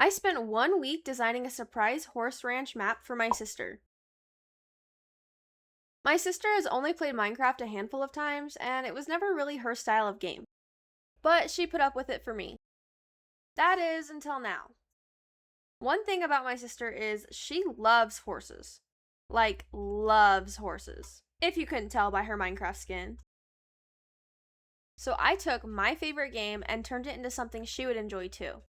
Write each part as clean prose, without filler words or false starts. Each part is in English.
I spent 1 week designing a surprise horse ranch map for my sister. My sister has only played Minecraft a handful of times, and it was never really her style of game. But she put up with it for me. That is, until now. One thing about my sister is she loves horses. Like, loves horses. If you couldn't tell by her Minecraft skin. So I took my favorite game and turned it into something she would enjoy too.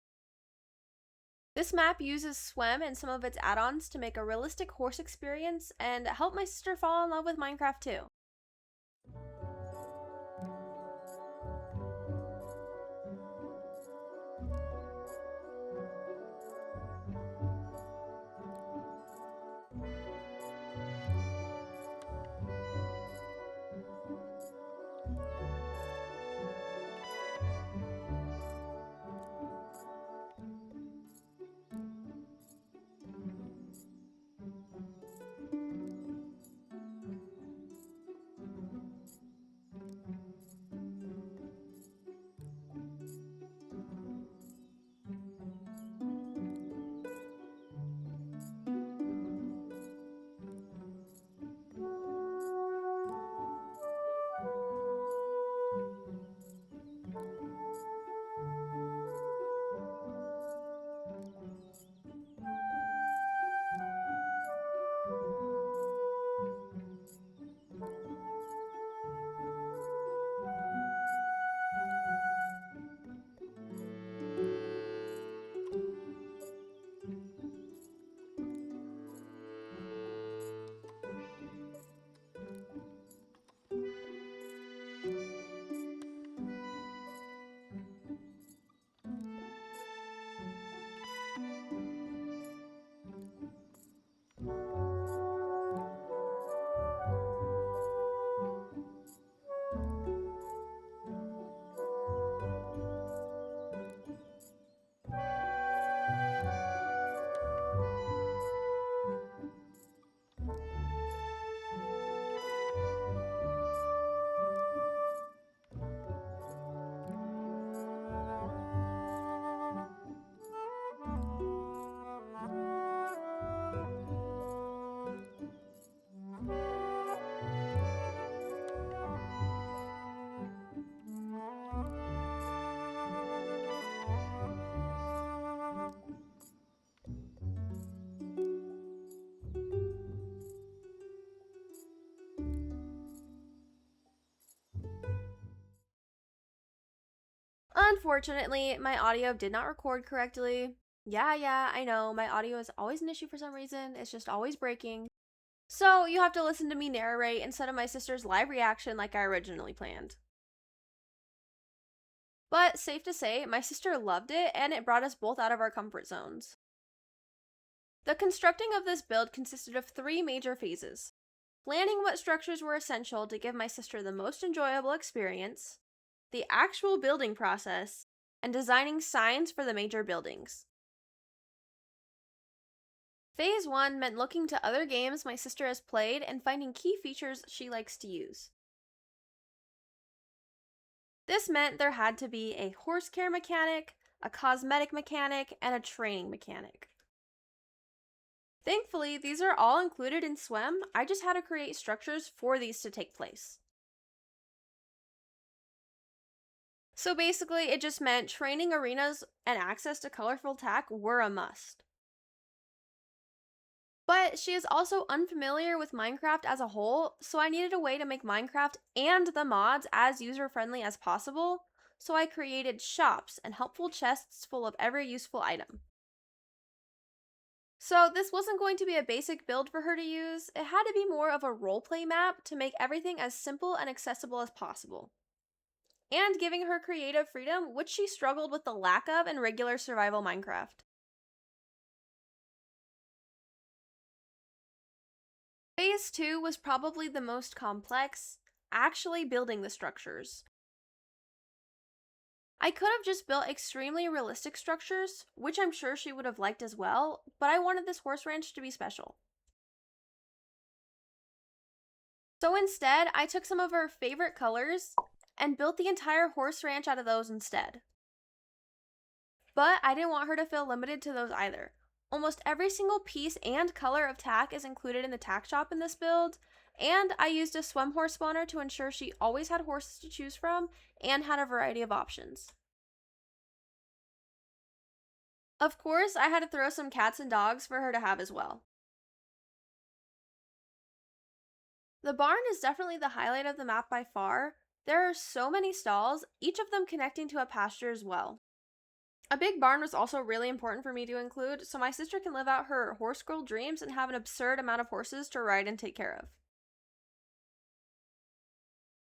This map uses Swim and some of its add-ons to make a realistic horse experience and help my sister fall in love with Minecraft too. Unfortunately, my audio did not record correctly. Yeah, I know, my audio is always an issue for some reason, it's just always breaking. So you have to listen to me narrate instead of my sister's live reaction like I originally planned. But safe to say, my sister loved it and it brought us both out of our comfort zones. The constructing of this build consisted of 3 major phases: planning what structures were essential to give my sister the most enjoyable experience, the actual building process, and designing signs for the major buildings. Phase 1 meant looking to other games my sister has played and finding key features she likes to use. This meant there had to be a horse care mechanic, a cosmetic mechanic, and a training mechanic. Thankfully, these are all included in SWEM. I just had to create structures for these to take place. So basically, it just meant training arenas and access to colorful tack were a must. But she is also unfamiliar with Minecraft as a whole, so I needed a way to make Minecraft and the mods as user-friendly as possible, so I created shops and helpful chests full of every useful item. So this wasn't going to be a basic build for her to use, it had to be more of a roleplay map to make everything as simple and accessible as possible. And giving her creative freedom, which she struggled with the lack of in regular survival Minecraft. Phase 2 was probably the most complex, actually building the structures. I could have just built extremely realistic structures, which I'm sure she would have liked as well, but I wanted this horse ranch to be special. So instead, I took some of her favorite colors and built the entire horse ranch out of those instead. But I didn't want her to feel limited to those either. Almost every single piece and color of tack is included in the tack shop in this build, and I used a swim horse spawner to ensure she always had horses to choose from and had a variety of options. Of course, I had to throw some cats and dogs for her to have as well. The barn is definitely the highlight of the map by far. There are so many stalls, each of them connecting to a pasture as well. A big barn was also really important for me to include, so my sister can live out her horse girl dreams and have an absurd amount of horses to ride and take care of.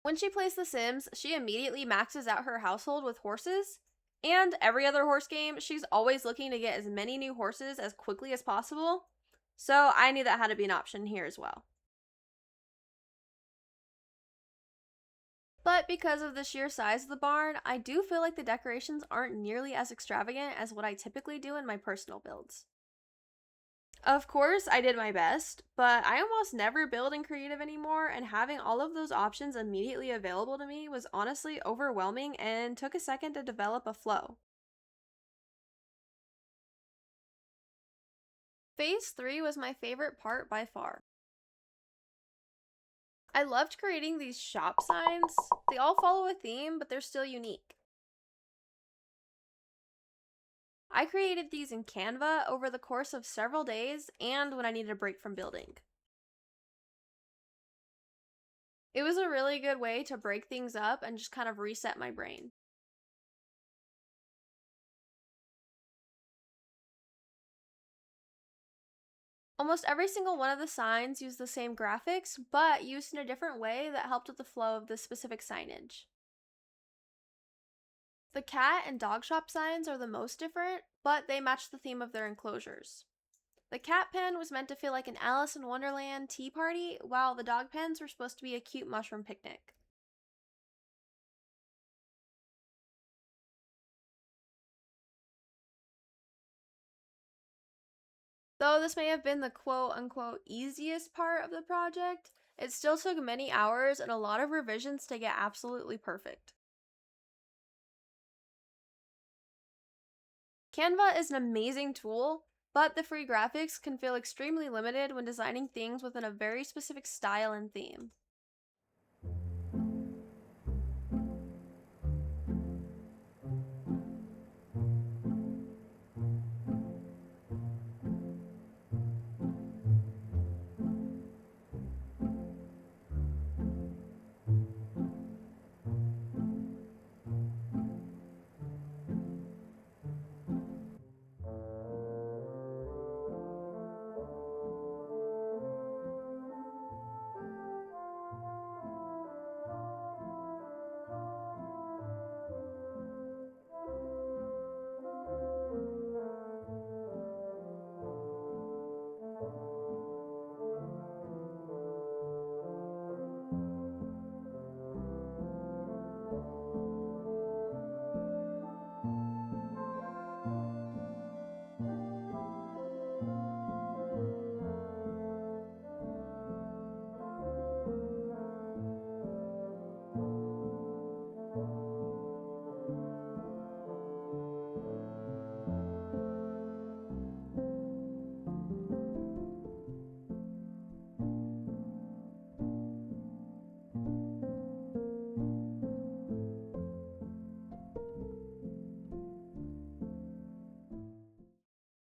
When she plays The Sims, she immediately maxes out her household with horses, and every other horse game, she's always looking to get as many new horses as quickly as possible, so I knew that had to be an option here as well. But because of the sheer size of the barn, I do feel like the decorations aren't nearly as extravagant as what I typically do in my personal builds. Of course, I did my best, but I almost never build in creative anymore, and having all of those options immediately available to me was honestly overwhelming and took a second to develop a flow. Phase 3 was my favorite part by far. I loved creating these shop signs. They all follow a theme, but they're still unique. I created these in Canva over the course of several days and when I needed a break from building. It was a really good way to break things up and just kind of reset my brain. Almost every single one of the signs used the same graphics, but used in a different way that helped with the flow of the specific signage. The cat and dog shop signs are the most different, but they match the theme of their enclosures. The cat pen was meant to feel like an Alice in Wonderland tea party, while the dog pens were supposed to be a cute mushroom picnic. Though this may have been the quote unquote easiest part of the project, it still took many hours and a lot of revisions to get absolutely perfect. Canva is an amazing tool, but the free graphics can feel extremely limited when designing things within a very specific style and theme.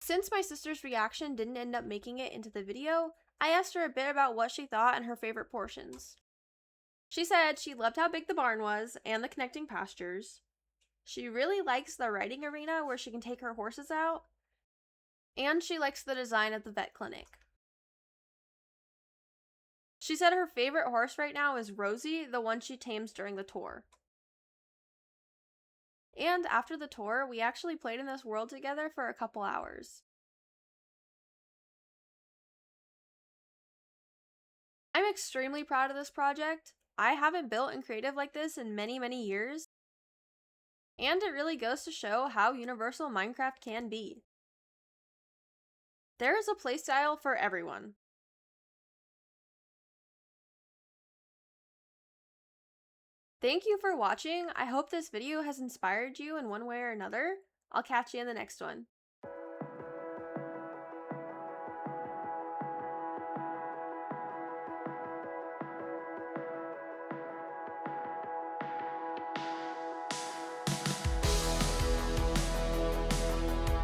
Since my sister's reaction didn't end up making it into the video, I asked her a bit about what she thought and her favorite portions. She said she loved how big the barn was and the connecting pastures. She really likes the riding arena where she can take her horses out, and she likes the design of the vet clinic. She said her favorite horse right now is Rosie, the one she tames during the tour. And after the tour, we actually played in this world together for a couple hours. I'm extremely proud of this project. I haven't built in creative like this in many, many years, and it really goes to show how universal Minecraft can be. There is a playstyle for everyone. Thank you for watching. I hope this video has inspired you in one way or another. I'll catch you in the next one.